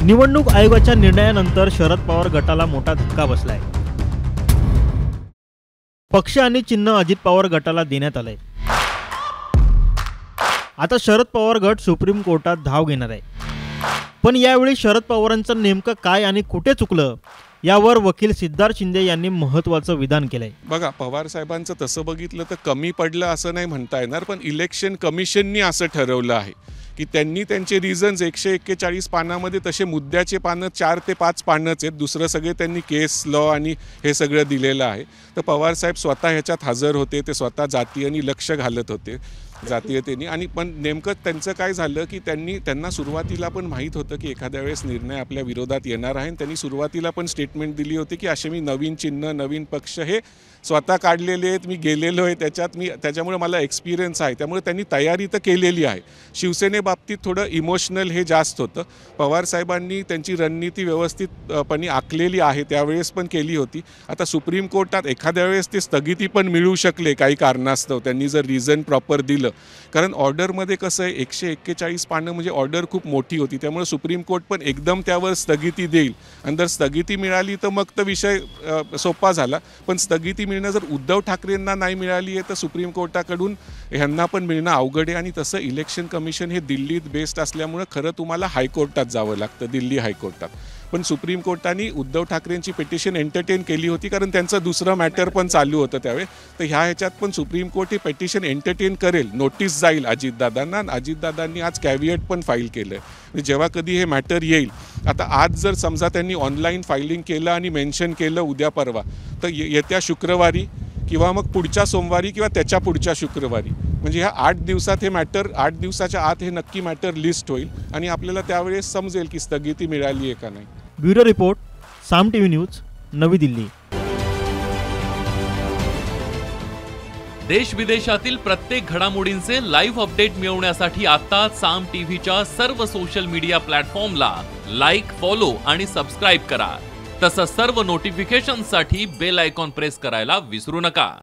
निवडणूक आयोगाच्या निर्णयानंतर शरद पवार गटाला मोठा धक्का बसलाय। पक्ष आणि चिन्ह अजित पवार गटाला देण्यात आलंय। आता शरद पवार गट सुप्रीम कोर्टात धाव घेणार आहे। पण यावेळी शरद पवारांचं नेमकं काय आणि कुठे चुकलं यावर वकील सिद्धार्थ शिंदे यांनी महत्त्वाचं विधान केलंय। बघा, पवार साहेबांचं तसं बघितलं तर कमी पडलं असं नाही म्हणता येणार, पण इलेक्शन कमिशननी असं ठरवलं आहे की त्यांनी त्यांचे रिझन्स 141 पानामध्ये तसे मुद्द्याचे पानं 4 ते 5 पानच आहेत, दुसरं सगळे त्यांनी केस लॉ आणि हे सगळं दिलेलं आहे। तर पवार साहेब स्वतः ह्याच्यात हजर होते, ते स्वतः जातीयांनी लक्ष घालत होते जातीयतेने। आणि पण नेमकं त्यांचं काय झालं की त्यांना सुरुवातीला पण माहीत होतं की एखाद्या वेळेस निर्णय आपल्या विरोधात येणार आहे। त्यांनी सुरुवातीला पण स्टेटमेंट दिली होती की असे मी नवीन चिन्ह नवीन पक्ष हे स्वतः काढलेले आहेत, मी गेलेलो आहे त्याच्यामुळे मला एक्सपिरियन्स आहे, त्यामुळे त्यांनी तयारी तर केलेली आहे। शिवसेनेबाबतीत थोडं इमोशनल हे जास्त होतं। पवार साहेबांनी त्यांची रणनीती व्यवस्थितपणे आखलेली आहे, त्यावेळेस पण केली होती। आता सुप्रीम कोर्टात एखाद्या वेळेस ते स्थगिती पण मिळू शकले काही कारणास्तव, त्यांनी जर रिझन प्रॉपर दिलं, कारण ऑर्डरमध्ये कसं आहे 141 पानं म्हणजे ऑर्डर खूप मोठी होती, त्यामुळे सुप्रीम कोर्ट पण एकदम त्यावर स्थगिती देईल आणि जर स्थगिती मिळाली तर मग तर विषय सोपा झाला। पण स्थगिती मिळणं जर उद्धव ठाकरेंना नाही मिळाली आहे तर सुप्रीम कोर्टाकडून ह्यांना पण मिळणं अवघड आहे। आणि तसं इलेक्शन कमिशन हे दिल्लीत बेस्ड असल्यामुळे खरं तुम्हाला हायकोर्टात जावं लागतं, दिल्ली हायकोर्टात। पण सुप्रीम कोर्टाने उद्धव ठाकरेंची पिटिशन एंटरटेन केली होती, कारण त्यांचं दुसरं मॅटर पण चालू होतं त्यावेळी। तर ह्याच्यात पण सुप्रीम कोर्ट ही पिटिशन एंटरटेन करेल, नोटीस जाईल अजितदादांना। अजितदादांनी आज कॅव्हिएट पण फाईल केलं आहे, जेव्हा कधी हे मॅटर येईल। आता आज जर समजा त्यांनी ऑनलाईन फायलिंग केलं आणि मेन्शन केलं उद्या परवा, तर येत्या शुक्रवारी किंवा मग पुढच्या सोमवारी किंवा त्याच्या पुढच्या शुक्रवारी, म्हणजे ह्या 8 दिवसात हे मॅटर 8 दिवसाच्या आत हे नक्की मॅटर लिस्ट होईल आणि आपल्याला त्यावेळेस समजेल की स्थगिती मिळाली आहे का नाही। ब्युरो रिपोर्ट, साम टीव्ही न्यूज, नवी दिल्ली। देश विदेशातील प्रत्येक घडामोडींचे लाईव्ह अपडेट मिळवण्यासाठी आता साम टीव्हीच्या सर्व सोशल मीडिया प्लॅटफॉर्मला लाईक, फॉलो आणि सबस्क्राईब करा। तसंच सर्व नोटिफिकेशनसाठी बेल आयकॉन प्रेस करायला विसरू नका।